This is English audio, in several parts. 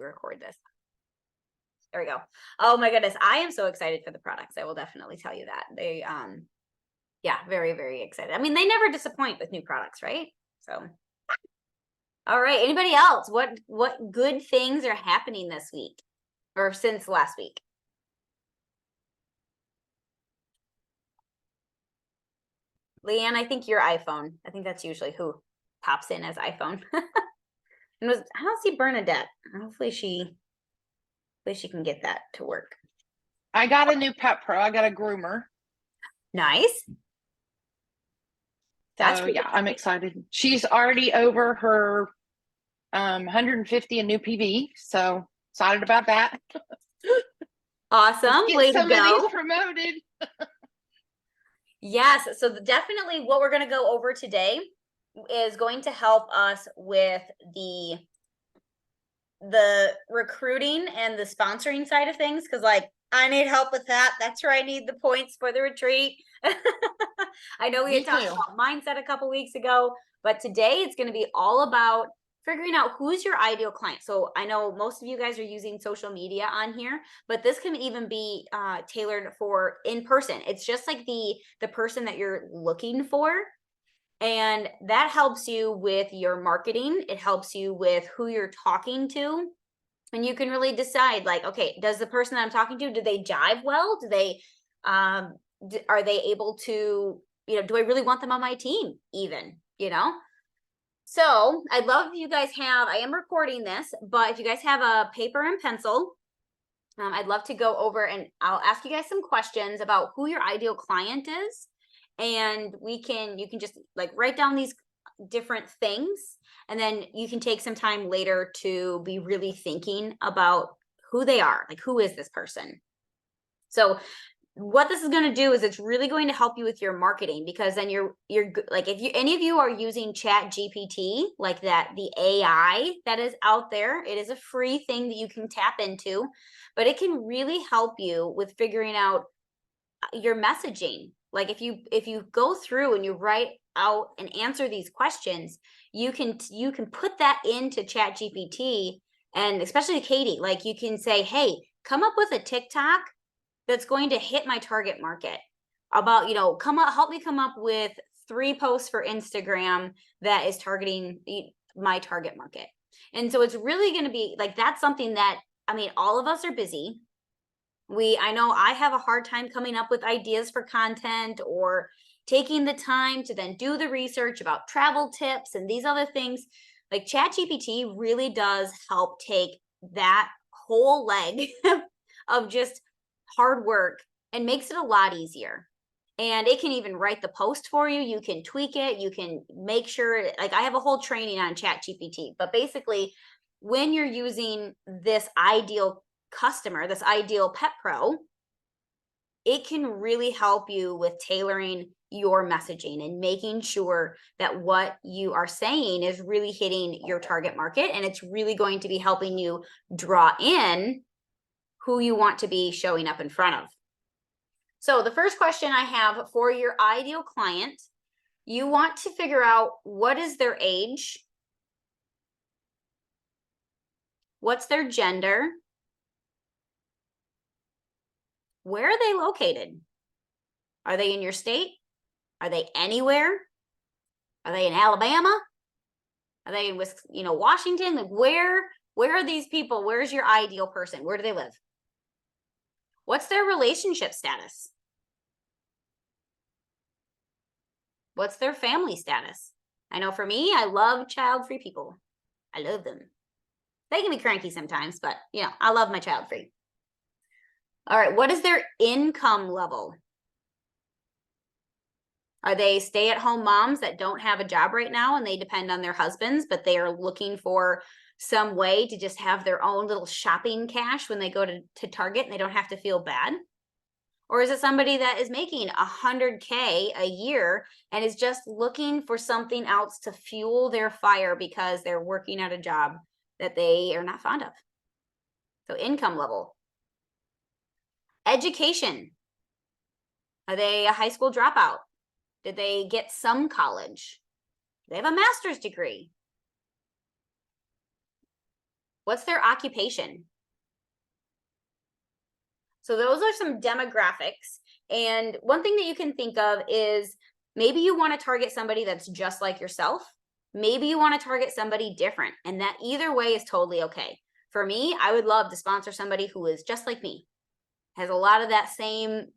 record this. There we go. Oh my goodness. I am so excited for the products. I will definitely tell you that. They, yeah, very, very excited. I mean, they never disappoint with new products, right? So, all right. Anybody else? What good things are happening this week or since last week? Leanne, I think your iPhone. I think that's usually who pops in as iPhone. And I don't see Bernadette. Hopefully she can get that to work. I got a new petPro. I got a groomer. Nice. That's yeah, exciting. I'm excited. She's already over her 150 in new PV, so excited about that. Awesome. Way to go. Promoted. Yes. So definitely what we're going to go over today is going to help us with the recruiting and the sponsoring side of things. Cause like, I need help with that. That's where I need the points for the retreat. I know we had talked about mindset a couple weeks ago, but today it's going to be all about figuring out who's your ideal client. So I know most of you guys are using social media on here, but this can even be tailored for in person. It's just like the person that you're looking for. And that helps you with your marketing. It helps you with who you're talking to. And you can really decide like, okay, does the person that I'm talking to, do they jive well? Do they, are they able to, do I really want them on my team even, So I'd love if you guys I am recording this, but if you guys have a paper and pencil, I'd love to go over and I'll ask you guys some questions about who your ideal client is. And you can just like write down these different things. And then you can take some time later to be really thinking about who they are, like who is this person? So what this is going to do is it's really going to help you with your marketing, because then you're like, if any of you are using ChatGPT, like that, the AI that is out there, it is a free thing that you can tap into, but it can really help you with figuring out your messaging. Like if you go through and you write out and answer these questions, you can put that into ChatGPT, and especially Katie, like you can say, hey, come up with a TikTok that's going to hit my target market about, help me come up with 3 posts for Instagram that is targeting my target market. And so it's really going to be like, that's something that, all of us are busy. I know I have a hard time coming up with ideas for content or taking the time to then do the research about travel tips and these other things. Like ChatGPT really does help take that whole leg of just hard work and makes it a lot easier. And it can even write the post for you. You can tweak it. You can make sure, like I have a whole training on ChatGPT, but basically when you're using this ideal customer, this ideal petPro, it can really help you with tailoring your messaging and making sure that what you are saying is really hitting your target market, and it's really going to be helping you draw in who you want to be showing up in front of. So the first question I have for your ideal client, you want to figure out what is their age, what's their gender, where are they located? Are they in your state? Are they anywhere? Are they in Alabama? Are they in Washington? Like where are these people? Where's your ideal person? Where do they live? What's their relationship status? What's their family status? I know for me, I love child-free people. I love them. They can be cranky sometimes, but I love my child-free. All right, what is their income level? Are they stay-at-home moms that don't have a job right now and they depend on their husbands, but they are looking for some way to just have their own little shopping cash when they go to Target and they don't have to feel bad? Or is it somebody that is making $100K a year and is just looking for something else to fuel their fire because they're working at a job that they are not fond of? So income level. Education. Are they a high school dropout? Did they get some college? Do they have a master's degree? What's their occupation? So those are some demographics. And one thing that you can think of is maybe you want to target somebody that's just like yourself. Maybe you want to target somebody different. And that either way is totally okay. For me, I would love to sponsor somebody who is just like me, has a lot of that same,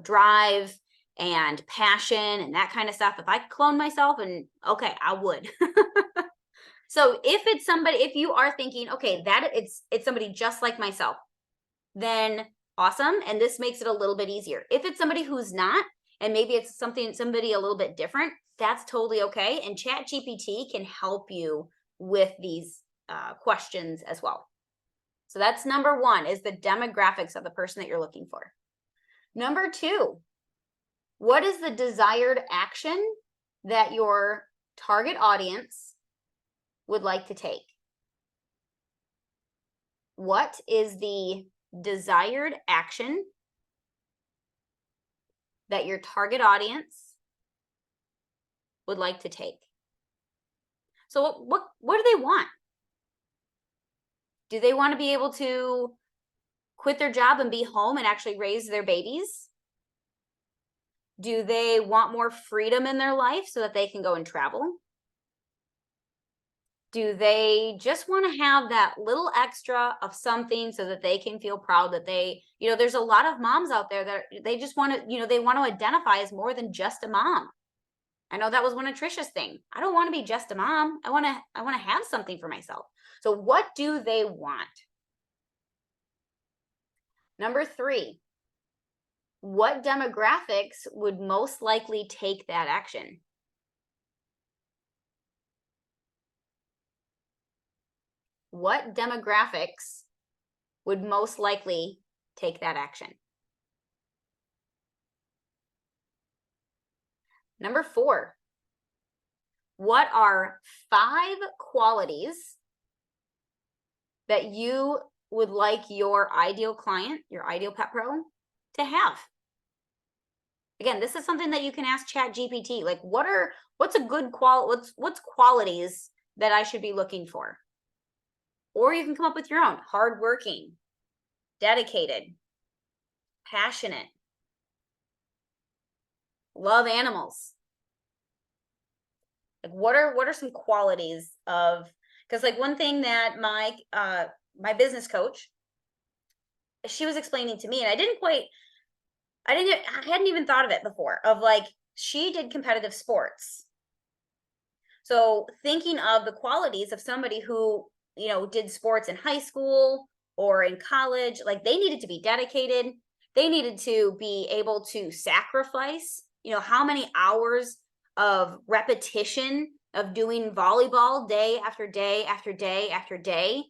drive and passion and that kind of stuff. If I could clone myself, and okay, I would. So if you are thinking, okay, that it's somebody just like myself, then awesome. And this makes it a little bit easier. If it's somebody who's not, and maybe it's somebody a little bit different, that's totally okay. And ChatGPT can help you with these questions as well. So that's number one, is the demographics of the person that you're looking for. Number two, what is the desired action that your target audience would like to take? What is the desired action that your target audience would like to take? So what do they want? Do they want to be able to quit their job and be home and actually raise their babies? Do they want more freedom in their life so that they can go and travel? Do they just want to have that little extra of something so that they can feel proud that there's a lot of moms out there that they just want to, they want to identify as more than just a mom. I know that was one of Trisha's thing. I don't want to be just a mom. I want to have something for myself. So what do they want? Number three, what demographics would most likely take that action? What demographics would most likely take that action? Number four, what are 5 qualities that you would like your ideal client, your ideal pet pro, to have? Again, this is something that you can ask ChatGPT. Like, what's a good what's qualities that I should be looking for? Or you can come up with your own. Hardworking, dedicated, passionate, love animals. Like, what are some qualities of, because like one thing that my business coach, she was explaining to me, and I hadn't even thought of it before, of like, she did competitive sports. So thinking of the qualities of somebody who, did sports in high school or in college, like they needed to be dedicated. They needed to be able to sacrifice, how many hours of repetition of doing volleyball day after day after day after day.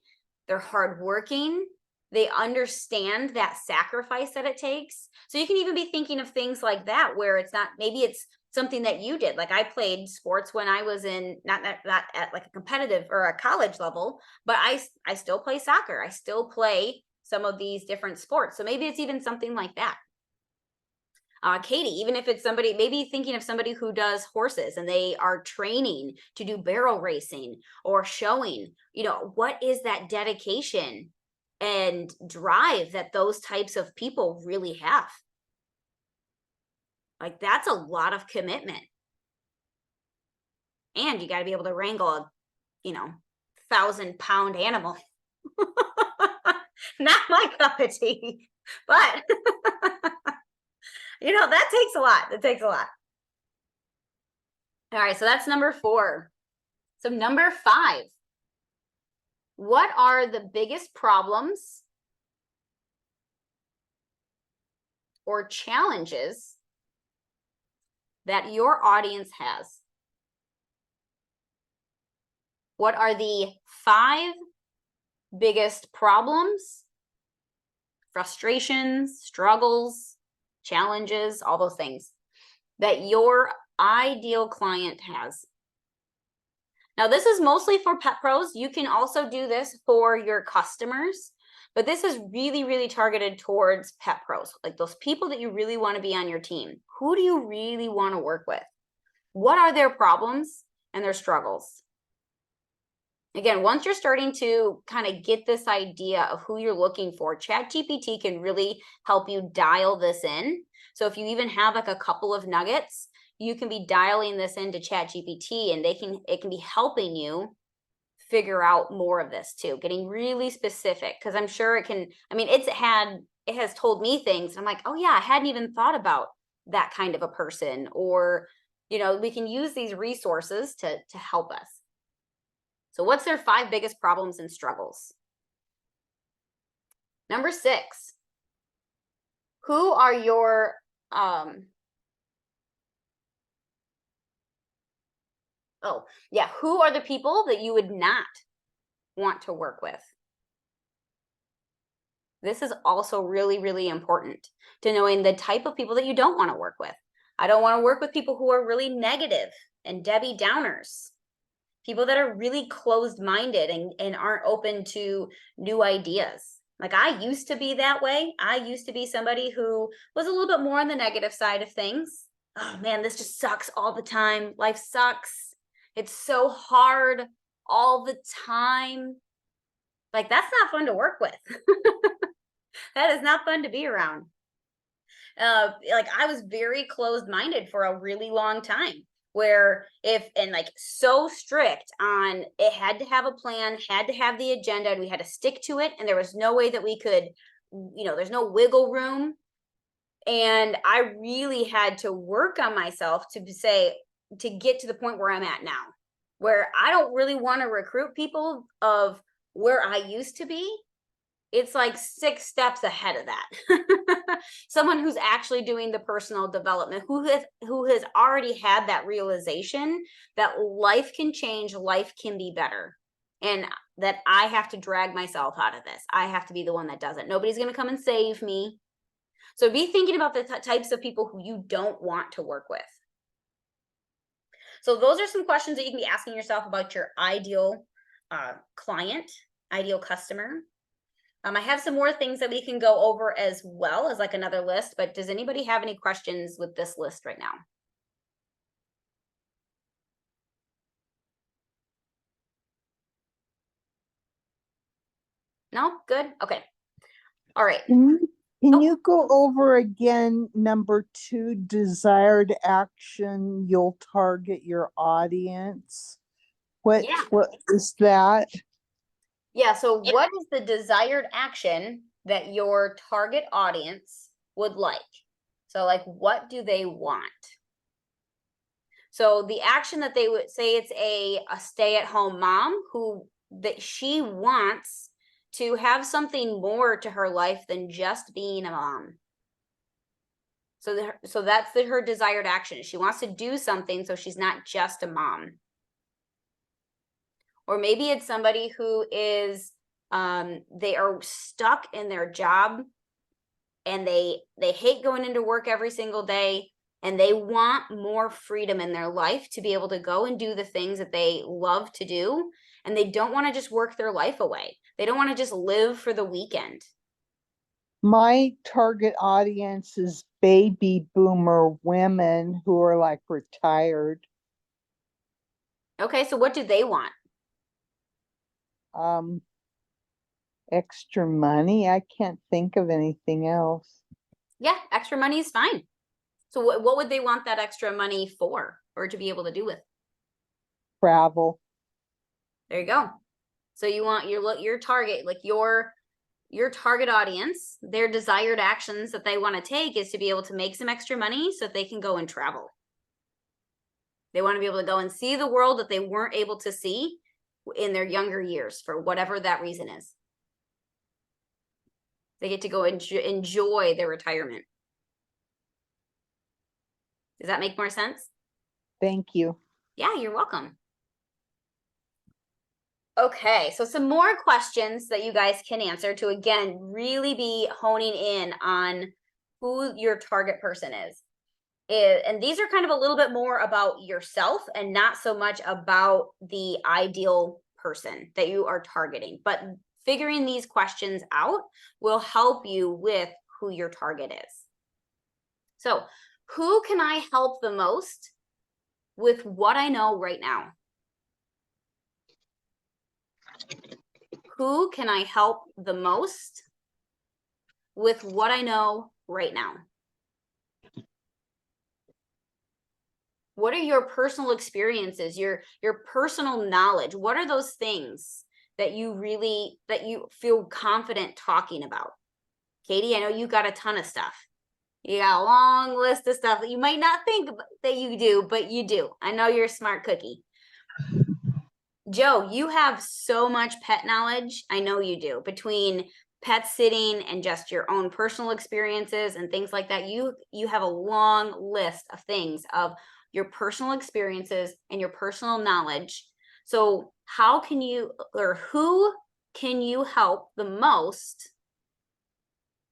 They're hardworking. They understand that sacrifice that it takes. So you can even be thinking of things like that, where maybe it's something that you did. Like, I played sports when I was in, not at like a competitive or a college level, but I still play soccer. I still play some of these different sports. So maybe it's even something like that. Katie, even if it's somebody, maybe thinking of somebody who does horses and they are training to do barrel racing or showing, what is that dedication and drive that those types of people really have? Like, that's a lot of commitment. And you got to be able to wrangle a, 1,000-pound animal. Not my cup of tea, but that takes a lot. That takes a lot. All right, so that's number 4. So number 5, what are the biggest problems or challenges that your audience has? What are the 5 biggest problems, frustrations, struggles, challenges, all those things that your ideal client has? Now, this is mostly for pet pros. You can also do this for your customers, but this is really, really targeted towards pet pros, like those people that you really want to be on your team. Who do you really want to work with? What are their problems and their struggles? Again, once you're starting to kind of get this idea of who you're looking for, ChatGPT can really help you dial this in. So if you even have like a couple of nuggets, you can be dialing this into ChatGPT, and it can be helping you figure out more of this too, getting really specific, because I'm sure it can, I mean, it has told me things. And I'm like, oh yeah, I hadn't even thought about that kind of a person. Or, we can use these resources to help us. So what's their 5 biggest problems and struggles? Number 6, who are your who are the people that you would not want to work with? This is also really, really important to knowing the type of people that you don't want to work with. I don't want to work with people who are really negative and Debbie Downers, people that are really closed-minded and aren't open to new ideas. Like, I used to be that way. I used to be somebody who was a little bit more on the negative side of things. Oh man, this just sucks all the time. Life sucks. It's so hard all the time. Like, that's not fun to work with. That is not fun to be around. Like, I was very closed-minded for a really long time, where so strict on it, had to have a plan, had to have the agenda, and we had to stick to it, and there was no way that we could, there's no wiggle room. And I really had to work on myself to get to the point where I'm at now, where I don't really want to recruit people of where I used to be. It's like 6 steps ahead of that. Someone who's actually doing the personal development, who has already had that realization that life can change, life can be better, and that I have to drag myself out of this. I have to be the one that does it. Nobody's going to come and save me. So be thinking about the types of people who you don't want to work with. So those are some questions that you can be asking yourself about your ideal client, ideal customer. I have some more things that we can go over as well as like another list, but does anybody have any questions with this list right now? No? Good? Okay. All right. Can you go over again number 2, desired action, you'll target your audience? What is that? Yeah, so what is the desired action that your target audience would like? So like, what do they want? So the action that they would say, it's a stay-at-home mom that she wants to have something more to her life than just being a mom. So that's her desired action. She wants to do something so she's not just a mom. Or maybe it's somebody who is they are stuck in their job, and they hate going into work every single day, and they want more freedom in their life to be able to go and do the things that they love to do, and they don't want to just work their life away. They don't want to just live for the weekend. My target audience is baby boomer women who are like retired. Okay, so what do they want? Extra money. I can't think of anything else. Yeah, extra money is fine. So what would they want that extra money for, or to be able to do with? Travel. There you go. So you want your target, like your target audience, their desired actions that they want to take is to be able to make some extra money so that they can go and travel. They want to be able to go and see the world that they weren't able to see in their younger years, for whatever that reason is. They get to go enjoy their retirement. Does that make more sense? Thank you. Yeah, you're welcome. Okay, so some more questions that you guys can answer to, again, really be honing in on who your target person is. And these are kind of a little bit more about yourself and not so much about the ideal person that you are targeting. But figuring these questions out will help you with who your target is. So, who can I help the most with what I know right now? who can I help the most with what I know right now? What are your personal experiences, your personal knowledge? What are those things that you feel confident talking about? Katie, I know you got a ton of stuff. You got a long list of stuff that you might not think that you do, but you do. I know you're a smart cookie. Joe, you have so much pet knowledge. I know you do. Between pet sitting and just your own personal experiences and things like that, you have a long list of things of your personal experiences and your personal knowledge. So how can you, or who can you help the most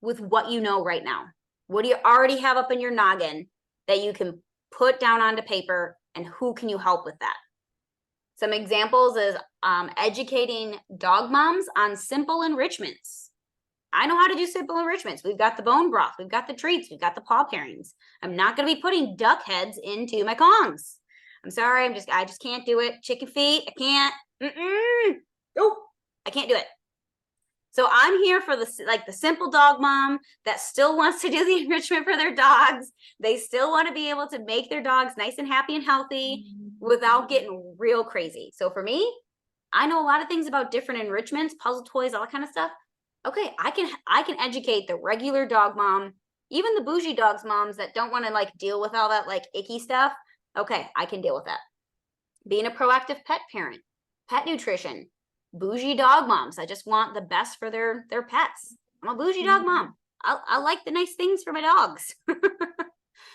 with what you know right now? What do you already have up in your noggin that you can put down onto paper, and who can you help with that? Some examples is educating dog moms on simple enrichments. I know how to do simple enrichments. We've got the bone broth, we've got the treats, we've got the paw pairings. I'm not going to be putting duck heads into my Kongs. I'm sorry, I just can't do it. Chicken feet, I can't. Nope, I can't do it. So I'm here for the simple dog mom that still wants to do the enrichment for their dogs. They still want to be able to make their dogs nice and happy and healthy without getting real crazy. So for me, I know a lot of things about different enrichments, puzzle toys, all that kind of stuff. Okay, I can educate the regular dog mom, even the bougie dogs moms that don't want to like deal with all that like icky stuff. Okay, I can deal with that. Being a proactive pet parent, pet nutrition, bougie dog moms. I just want the best for their pets. I'm a bougie dog mom. I like the nice things for my dogs.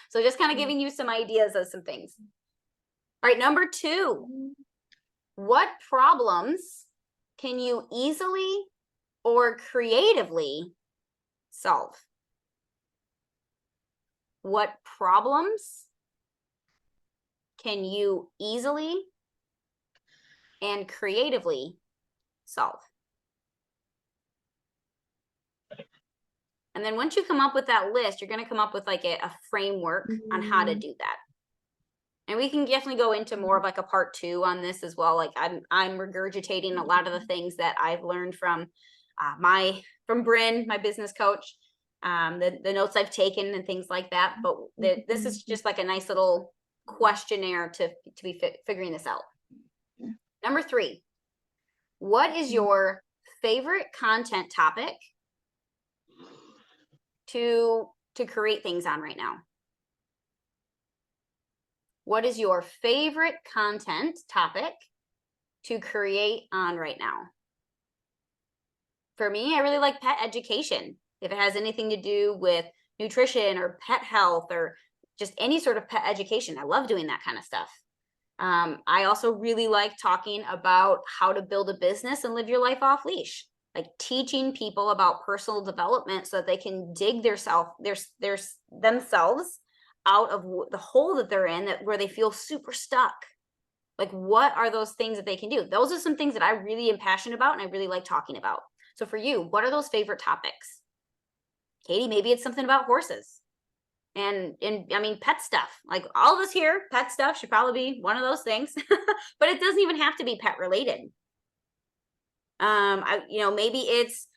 So just kind of giving you some ideas of some things. All right, number 2. What problems can you easily or creatively solve? What problems can you easily and creatively solve? And then once you come up with that list, you're going to come up with like a framework on how to do that. And we can definitely go into more of like a part 2 on this as well. Like I'm regurgitating a lot of the things that I've learned from from Bryn, my business coach, the notes I've taken and things like that. But this is just like a nice little questionnaire to be figuring this out. Number 3, what is your favorite content topic to create things on right now? What is your favorite content topic to create on right now? For me, I really like pet education. If it has anything to do with nutrition or pet health or just any sort of pet education, I love doing that kind of stuff. I also really like talking about how to build a business and live your life off leash, like teaching people about personal development so that they can dig themselves out of the hole that they're in, where they feel super stuck. Like, what are those things that they can do? Those are some things that I really am passionate about and I really like talking about. So for you, what are those favorite topics? Katie, maybe it's something about horses. And I mean, pet stuff. Like all of us here, pet stuff should probably be one of those things. But it doesn't even have to be pet related. Maybe it's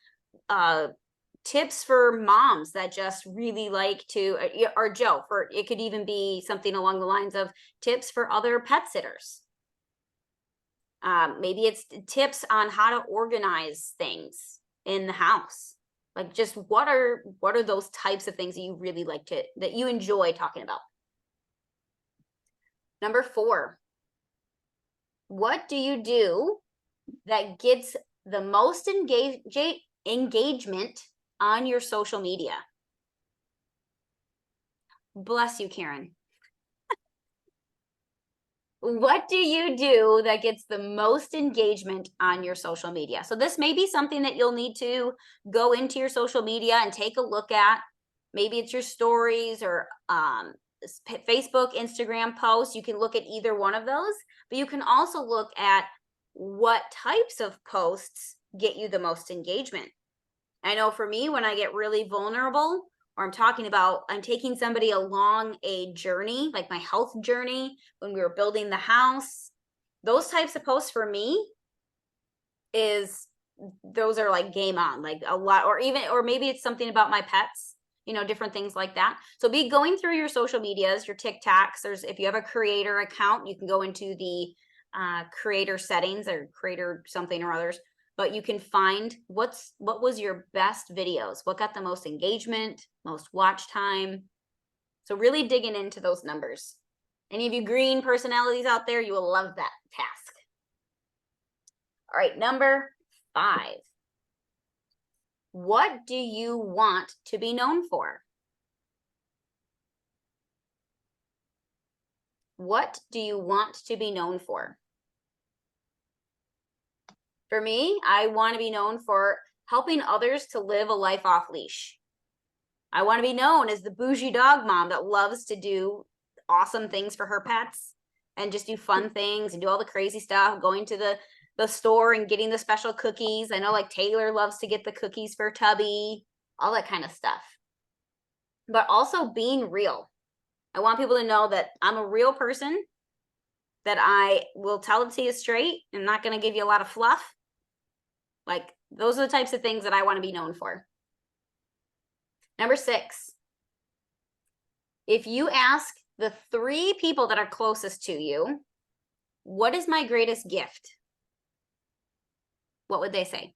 tips for moms that just really like to, or Joe, it could even be something along the lines of tips for other pet sitters. Maybe it's tips on how to organize things in the house. Like, just what are those types of things that you really like that you enjoy talking about? Number 4, what do you do that gets the most engagement on your social media? Bless you, Karen. What do you do that gets the most engagement on your social media? So this may be something that you'll need to go into your social media and take a look at. Maybe it's your stories or Facebook, Instagram posts. You can look at either one of those, but you can also look at what types of posts get you the most engagement. I know for me, when I get really vulnerable, or I'm taking somebody along a journey, like my health journey, when we were building the house, those types of posts for me is those are like game on, like a lot, or maybe it's something about my pets, you know, different things like that. So be going through your social medias, your TikToks. If you have a creator account, you can go into the creator settings or creator something or others, but you can find what was your best videos, what got the most engagement, most watch time. So really digging into those numbers. Any of you green personalities out there, you will love that task. All right, number 5. What do you want to be known for? What do you want to be known for? For me, I want to be known for helping others to live a life off leash. I want to be known as the bougie dog mom that loves to do awesome things for her pets and just do fun things and do all the crazy stuff, going to the store and getting the special cookies. I know like Taylor loves to get the cookies for Tubby, all that kind of stuff. But also being real. I want people to know that I'm a real person, that I will tell it to you straight and not going to give you a lot of fluff. Like those are the types of things that I want to be known for. Number 6, if you ask the 3 people that are closest to you, what is my greatest gift? What would they say?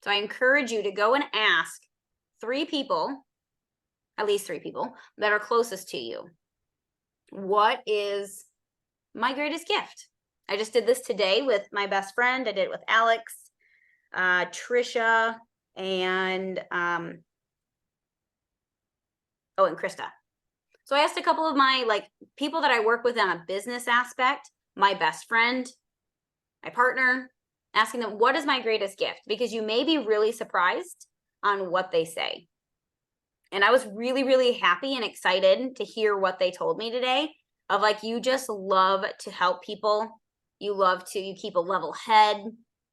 So I encourage you to go and ask 3 people, at least 3 people that are closest to you. What is my greatest gift? I just did this today with my best friend. I did it with Alex, Trisha, and and Krista. So I asked a couple of my like people that I work with on a business aspect, my best friend, my partner, asking them, what is my greatest gift? Because you may be really surprised on what they say. And I was really, really happy and excited to hear what they told me today of like, you just love to help people. You keep a level head,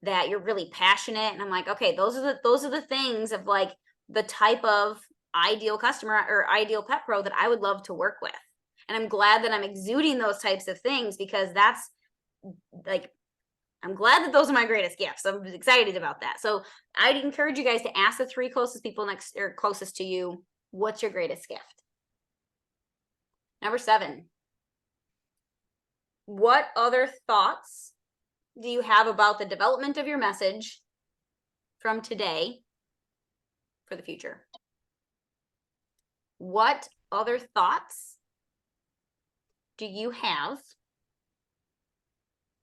that you're really passionate. And I'm like, okay, those are the things of like the type of ideal customer or ideal pet pro that I would love to work with. And I'm glad that I'm exuding those types of things, because that's like, I'm glad that those are my greatest gifts. I'm excited about that. So I'd encourage you guys to ask the 3 closest people closest to you, what's your greatest gift? Number 7, what other thoughts do you have about the development of your message from today for the future? What other thoughts do you have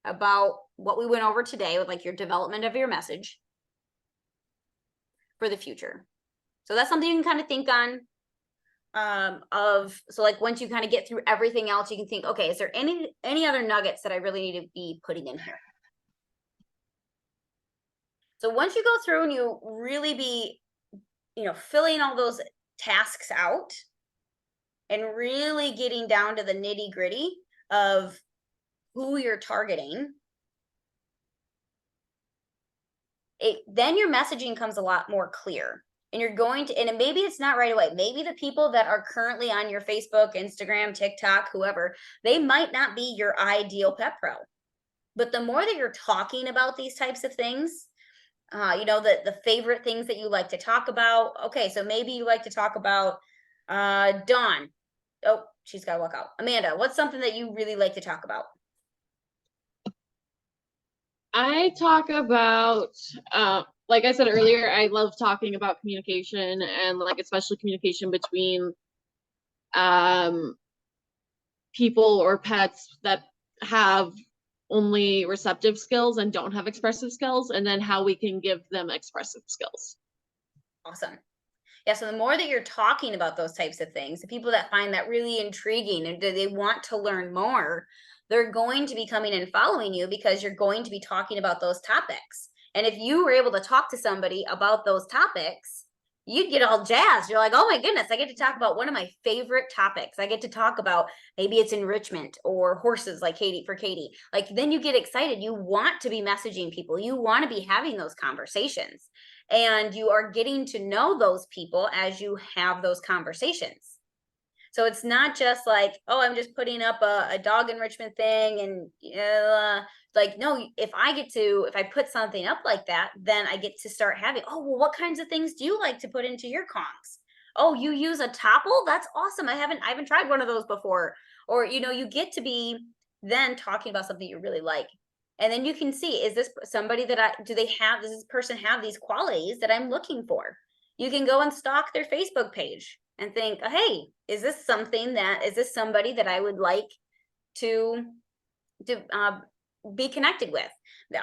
about what we went over today with like your development of your message for the future? So that's something you can kind of think on. So like once you kind of get through everything else, you can think, okay, is there any other nuggets that I really need to be putting in here? So once you go through and you really be, filling all those tasks out and really getting down to the nitty gritty of who you're targeting, then your messaging comes a lot more clear. And you're going to, and maybe it's not right away. Maybe the people that are currently on your Facebook, Instagram, TikTok, whoever, they might not be your ideal pet pro. But the more that you're talking about these types of things, the favorite things that you like to talk about. Okay, so maybe you like to talk about Dawn. Oh, she's got to walk out. Amanda, what's something that you really like to talk about? I talk about, like I said earlier, I love talking about communication, and like especially communication between people or pets that have only receptive skills and don't have expressive skills, and then how we can give them expressive skills. Awesome. Yeah, so the more that you're talking about those types of things, the people that find that really intriguing and they want to learn more, they're going to be coming and following you because you're going to be talking about those topics. And if you were able to talk to somebody about those topics, you'd get all jazzed. You're like, oh my goodness, I get to talk about one of my favorite topics. I get to talk about, maybe it's enrichment or horses like Katie. Like then you get excited. You want to be messaging people. You want to be having those conversations. And you are getting to know those people as you have those conversations. So it's not just like, oh, I'm just putting up a dog enrichment thing and like, no, if I put something up like that, then I get to start having, oh, well, what kinds of things do you like to put into your conchs? Oh, you use a topple? That's awesome. I haven't tried one of those before. Or, you get to be then talking about something you really like. And then you can see, is this somebody that does this person have these qualities that I'm looking for? You can go and stalk their Facebook page and think, hey, is this somebody that I would like to be connected with?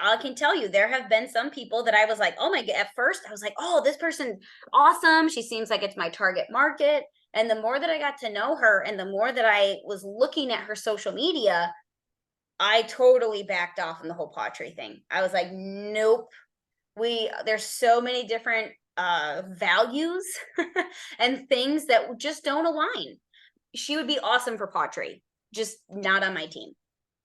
I can tell you, there have been some people that I was like, oh my God, at first I was like, oh, this person's awesome. She seems like it's my target market. And the more that I got to know her and the more that I was looking at her social media, I totally backed off on the whole pottery thing. I was like, nope. There's so many different values and things that just don't align. She would be awesome for pottery, just not on my team,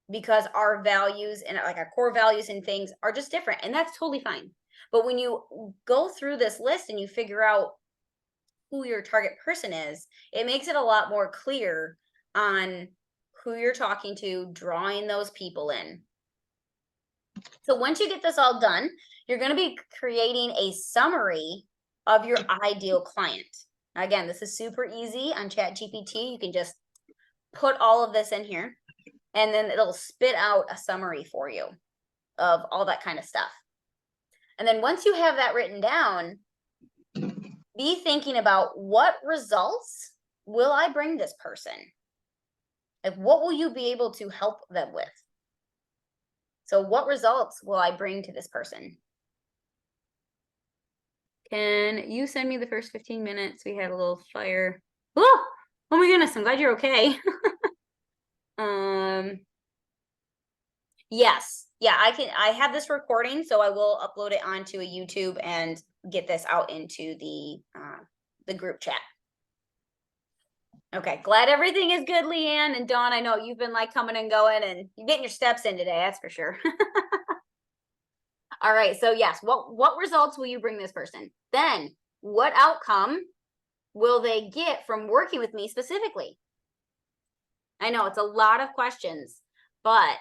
because our values and like our core values and things are just different, and that's totally fine. But when you go through this list and you figure out who your target person is, it makes it a lot more clear on who you're talking to, drawing those people in. So once you get this all done, you're going to be creating a summary of your ideal client. Again, this is super easy on ChatGPT. You can just put all of this in here, and then it'll spit out a summary for you of all that kind of stuff. And then once you have that written down, be thinking about, what results will I bring this person? Like, what will you be able to help them with? So what results will I bring to this person? Can you send me the first 15 minutes? We had a little fire. Oh my goodness, I'm glad you're okay. Yes. Yeah, I have this recording, so I will upload it onto a YouTube and get this out into the group chat. Okay, glad everything is good, Leanne and Dawn. I know you've been like coming and going, and you're getting your steps in today, that's for sure. All right, so yes, what results will you bring this person? Then what outcome will they get from working with me specifically? I know it's a lot of questions, but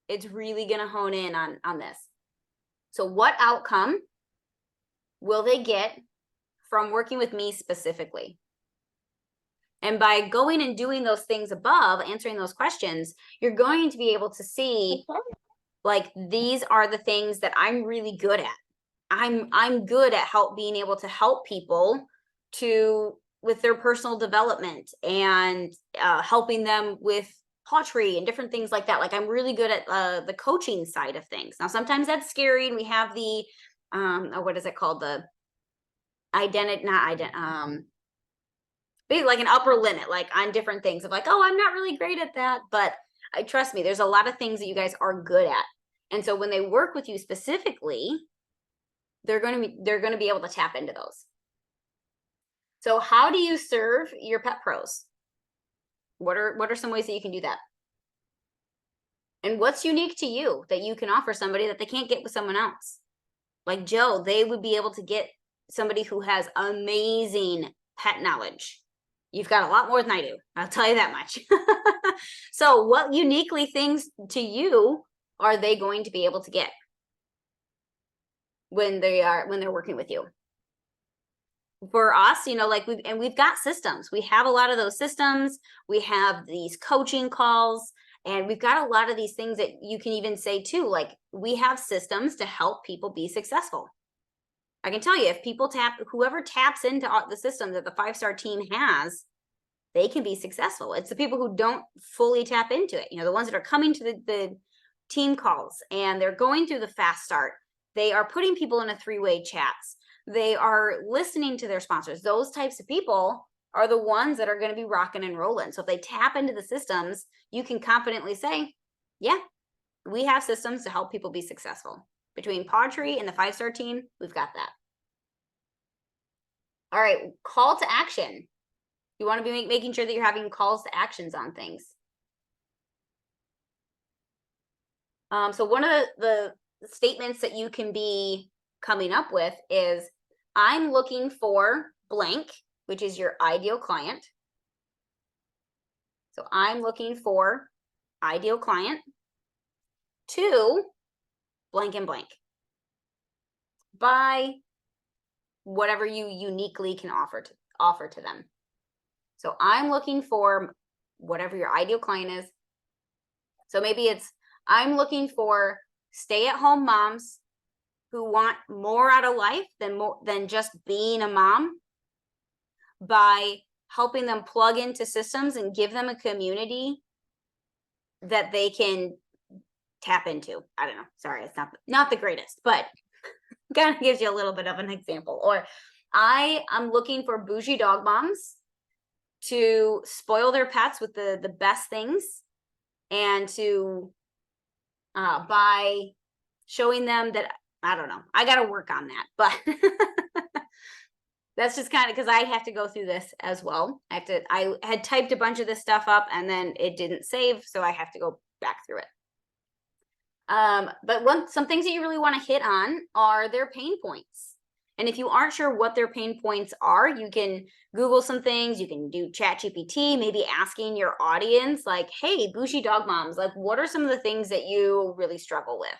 it's really going to hone in on this. So what outcome will they get from working with me specifically? And by going and doing those things above, answering those questions, you're going to be able to see, like, these are the things that I'm really good at. I'm good at being able to help people with their personal development and helping them with pottery and different things like that. Like, I'm really good at the coaching side of things. Now, sometimes that's scary, and we have the what is it called? The maybe like an upper limit, like on different things of like, oh, I'm not really great at that, but trust me, there's a lot of things that you guys are good at. And so when they work with you specifically, they're going to be able to tap into those. So how do you serve your pet pros? What are some ways that you can do that? And what's unique to you that you can offer somebody that they can't get with someone else? Like Joe, they would be able to get somebody who has amazing pet knowledge. You've got a lot more than I do, I'll tell you that much. So what uniquely things to you are they going to be able to get when they're working with you? For us, like we've got systems. We have a lot of those systems. We have these coaching calls, and we've got a lot of these things that you can even say too, like we have systems to help people be successful. I can tell you, if whoever taps into the system that the 5-star team has, they can be successful. It's the people who don't fully tap into it. The ones that are coming to the team calls and they're going through the fast start. They are putting people in a 3-way chats. They are listening to their sponsors. Those types of people are the ones that are going to be rocking and rolling. So if they tap into the systems, you can confidently say, yeah, we have systems to help people be successful. Between pottery and the 5-star team, we've got that. All right, call to action. You want to be making sure that you're having calls to actions on things. So one of the statements that you can be coming up with is, I'm looking for blank, which is your ideal client. So I'm looking for ideal client to blank and blank. Buy whatever you uniquely can offer to them. So I'm looking for whatever your ideal client is. So maybe it's, I'm looking for stay-at-home moms who want more out of life than just being a mom, by helping them plug into systems and give them a community that they can tap into. I don't know. Sorry, it's not the greatest, but kind of gives you a little bit of an example. Or I'm looking for bougie dog moms to spoil their pets with the best things, and to by showing them that, I don't know, I got to work on that, but that's just kind of because I have to go through this as well. I had typed a bunch of this stuff up and then it didn't save, so I have to go back through it. But some things that you really want to hit on are their pain points. And if you aren't sure what their pain points are, you can Google some things. You can do ChatGPT, maybe asking your audience, like, hey, bougie dog moms, like, what are some of the things that you really struggle with?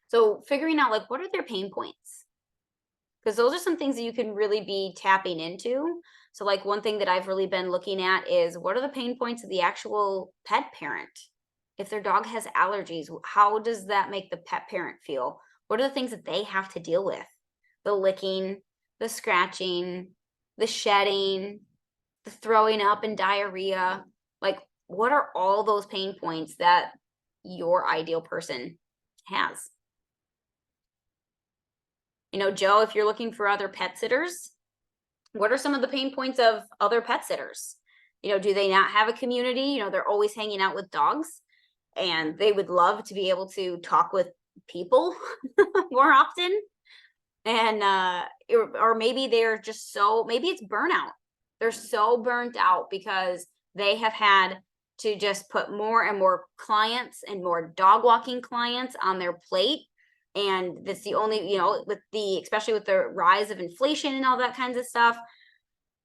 So figuring out, like, what are their pain points? Because those are some things that you can really be tapping into. So like one thing that I've really been looking at is, what are the pain points of the actual pet parent? If their dog has allergies, how does that make the pet parent feel? What are the things that they have to deal with? The licking, the scratching, the shedding, the throwing up and diarrhea. Like, what are all those pain points that your ideal person has? You know, Joe, if you're looking for other pet sitters, what are some of the pain points of other pet sitters? You know, do they not have a community? You know, they're always hanging out with dogs, and they would love to be able to talk with people more often. And or maybe they're just maybe it's burnout. They're so burnt out because they have had to just put more and more clients and more dog walking clients on their plate. And that's the only, you know, especially with the rise of inflation and all that kinds of stuff,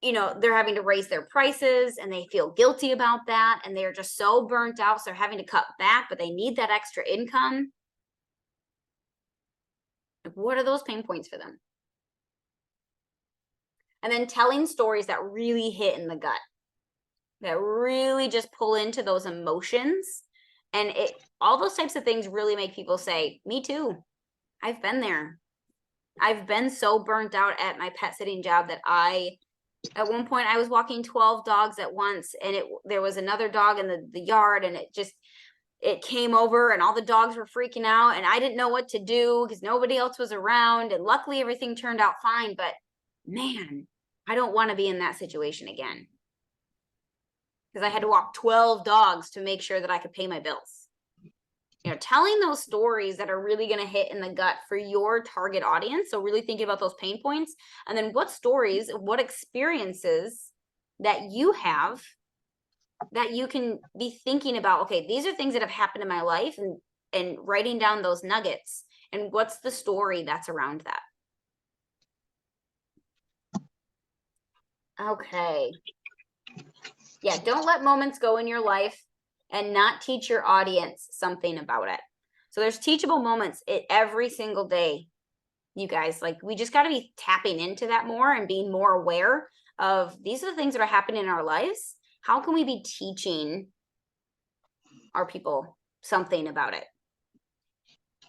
you know, they're having to raise their prices and they feel guilty about that. And they're just so burnt out. So they're having to cut back, but they need that extra income. What are those pain points for them? And then telling stories that really hit in the gut, that really just pull into those emotions. And all those types of things really make people say, me too. I've been there. I've been so burnt out at my pet sitting job that at one point I was walking 12 dogs at once, and there was another dog in the yard, and it came over and all the dogs were freaking out, and I didn't know what to do because nobody else was around, and luckily everything turned out fine. But man, I don't want to be in that situation again, because I had to walk 12 dogs to make sure that I could pay my bills. You know, telling those stories that are really going to hit in the gut for your target audience. So really thinking about those pain points, and then what stories, what experiences that you have that you can be thinking about. Okay, these are things that have happened in my life, and writing down those nuggets, and what's the story that's around that. Okay. Yeah, don't let moments go in your life and not teach your audience something about it. So there's teachable moments every single day, you guys. Like, we just got to be tapping into that more and being more aware of, these are the things that are happening in our lives. How can we be teaching our people something about it?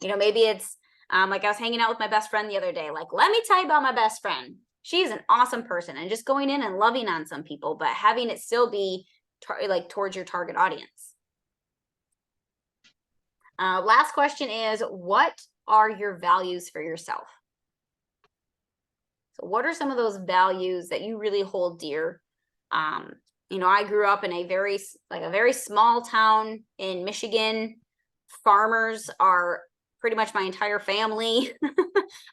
You know, maybe it's like I was hanging out with my best friend the other day. Like, let me tell you about my best friend. She's an awesome person, and just going in and loving on some people, but having it still be like towards your target audience. Last question is, what are your values for yourself? So what are some of those values that you really hold dear? You know, I grew up in a very small town in Michigan. Farmers are pretty much my entire family.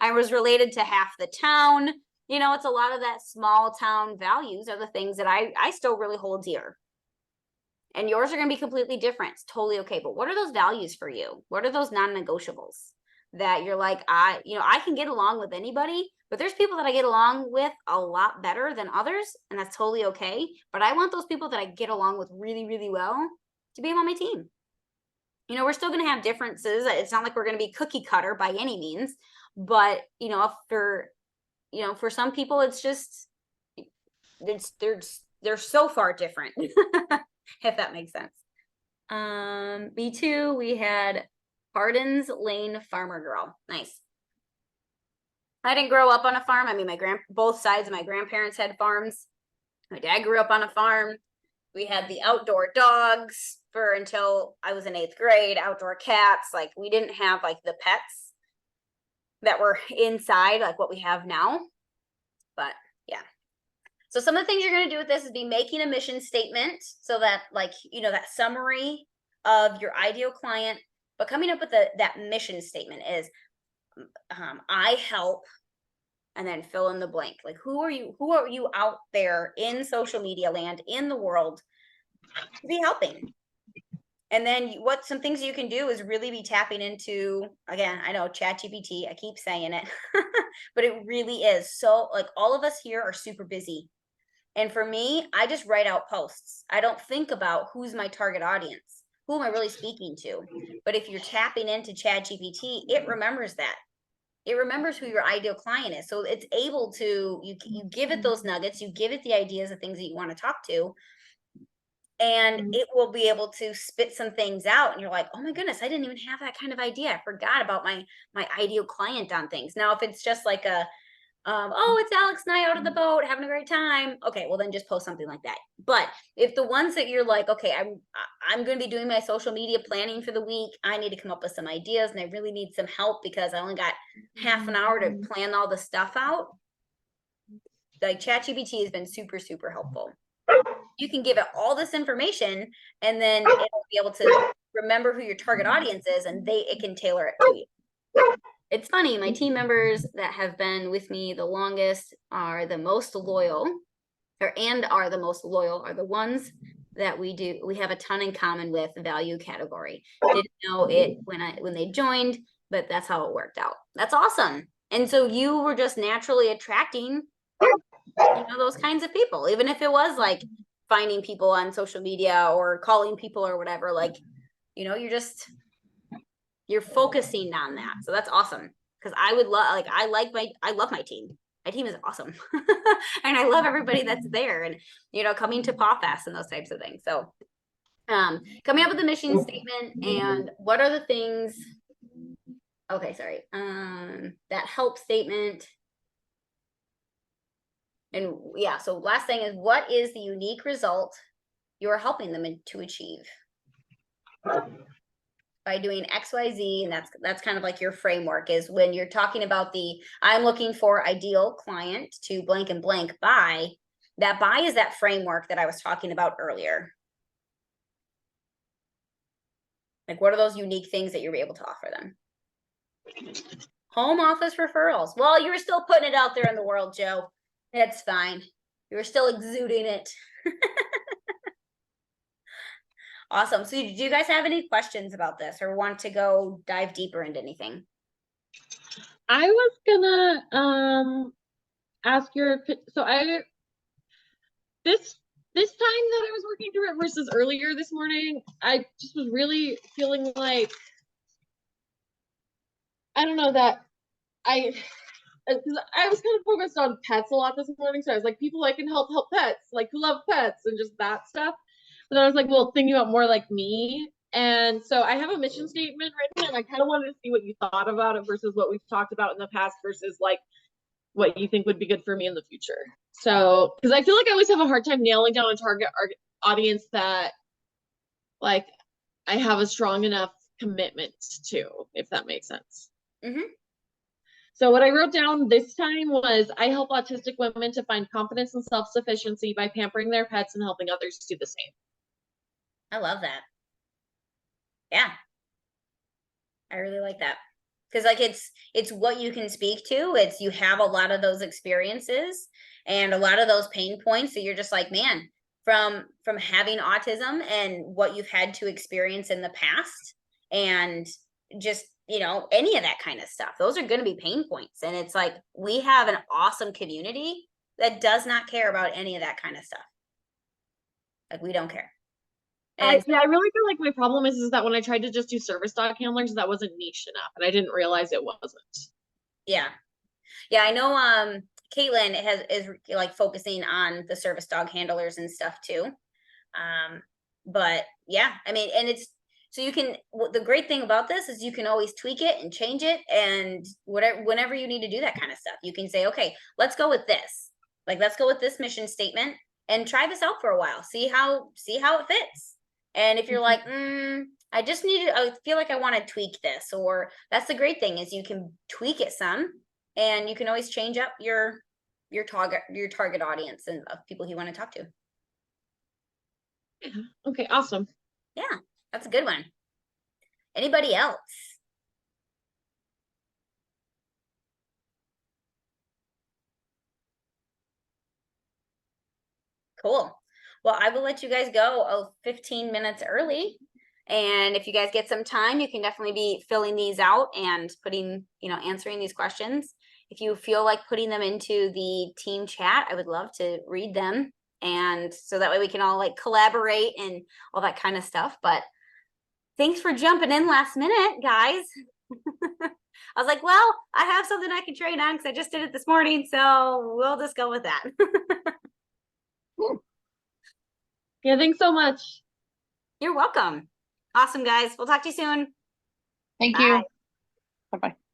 I was related to half the town. You know, it's a lot of that small town values are the things that I still really hold dear. And yours are going to be completely different. It's totally okay. But what are those values for you? What are those non-negotiables that you're like, I can get along with anybody, but there's people that I get along with a lot better than others, and that's totally okay. But I want those people that I get along with really, really well to be on my team. you know, we're still going to have differences. It's not like we're going to be cookie cutter by any means, but you know, for some people, it's just, they're so far different, if that makes sense. B2, we had Hardin's Lane Farmer Girl. Nice. I didn't grow up on a farm. I mean, both sides of my grandparents had farms. My dad grew up on a farm. We had the outdoor dogs until I was in 8th grade, outdoor cats. Like, we didn't have like the pets that were inside, like what we have now. But yeah. So some of the things you're going to do with this is be making a mission statement, so that, like, you know, that summary of your ideal client, but coming up with that mission statement is, I help, and then fill in the blank. Like, who are you out there in social media land, in the world, to be helping? And then some things you can do is really be tapping into, again, I know ChatGPT, I keep saying it, but it really is. So like, all of us here are super busy. And for me, I just write out posts. I don't think about who's my target audience. Who am I really speaking to? But if you're tapping into ChatGPT, it remembers that. It remembers who your ideal client is. So it's able to, you give it those nuggets, you give it the ideas of things that you want to talk to, and it will be able to spit some things out. And you're like, oh my goodness, I didn't even have that kind of idea. I forgot about my ideal client on things. Now, if it's just like oh, it's Alex and I out of the boat having a great time. Okay, well then just post something like that. But if the ones that you're like, okay, I'm going to be doing my social media planning for the week, I need to come up with some ideas, and I really need some help because I only got half an hour to plan all the stuff out. Like, ChatGPT has been super, super helpful. You can give it all this information, and then it'll be able to remember who your target audience is, and it can tailor it to you. It's funny, my team members that have been with me the longest are the most loyal, are the ones that we have a ton in common with the value category. Didn't know it when they joined, but that's how it worked out. That's awesome. And so you were just naturally attracting, you know, those kinds of people, even if it was like finding people on social media or calling people or whatever, like, you know, you're focusing on that. So that's awesome. Because I love my team. My team is awesome. And I love everybody that's there, and, you know, coming to PawFest and those types of things. So coming up with a mission statement, and what are the things, okay, sorry. That help statement. And yeah, so last thing is, what is the unique result you're helping them to achieve? By doing XYZ, and that's kind of like your framework, is when you're talking about I'm looking for ideal client to blank and blank buy. That buy is that framework that I was talking about earlier. Like, what are those unique things that you're able to offer them? Home office referrals. Well, you were still putting it out there in the world, Joe. It's fine. You were still exuding it. Awesome. So do you guys have any questions about this, or want to go dive deeper into anything? I was gonna ask this time that I was working through it versus earlier this morning, I just was really feeling like, I don't know, that because I was kind of focused on pets a lot this morning. So I was like, people I can help pets, like, who love pets and just that stuff. But then I was like, well, thinking about more like me. And so I have a mission statement written, and I kind of wanted to see what you thought about it versus what we've talked about in the past versus like what you think would be good for me in the future. So, because I feel like I always have a hard time nailing down a target audience that, like, I have a strong enough commitment to, if that makes sense. Mm-hmm. So what I wrote down this time was, I help autistic women to find confidence and self-sufficiency by pampering their pets and helping others do the same. I love that. Yeah. I really like that. Because like, it's what you can speak to. It's, you have a lot of those experiences and a lot of those pain points that you're just like, man, from having autism and what you've had to experience in the past, and just, you know, any of that kind of stuff, those are going to be pain points. And it's like, we have an awesome community that does not care about any of that kind of stuff. Like, we don't care. And I really feel like my problem is that when I tried to just do service dog handlers, that wasn't niche enough, and I didn't realize it wasn't. yeah. Yeah, I know Caitlin is like focusing on the service dog handlers and stuff too. But yeah, I mean, and it's so you can the great thing about this is you can always tweak it and change it, and whatever whenever you need to do that kind of stuff, you can say, okay, let's go with this. Like let's go with this mission statement and try this out for a while. See how it fits. And if you're like, I just I feel like I want to tweak this, or that's the great thing is you can tweak it some, and you can always change up your target audience and of people you want to talk to. Yeah. Okay, awesome. Yeah, that's a good one. Anybody else? Cool. Well, I will let you guys go 15 minutes early. And if you guys get some time, you can definitely be filling these out and putting, answering these questions. If you feel like putting them into the team chat, I would love to read them. And so that way we can all like collaborate and all that kind of stuff. But thanks for jumping in last minute, guys. I was like, well, I have something I can train on because I just did it this morning. So we'll just go with that. Yeah, thanks so much. You're welcome. Awesome, guys. We'll talk to you soon. Thank Bye. you. Bye-bye.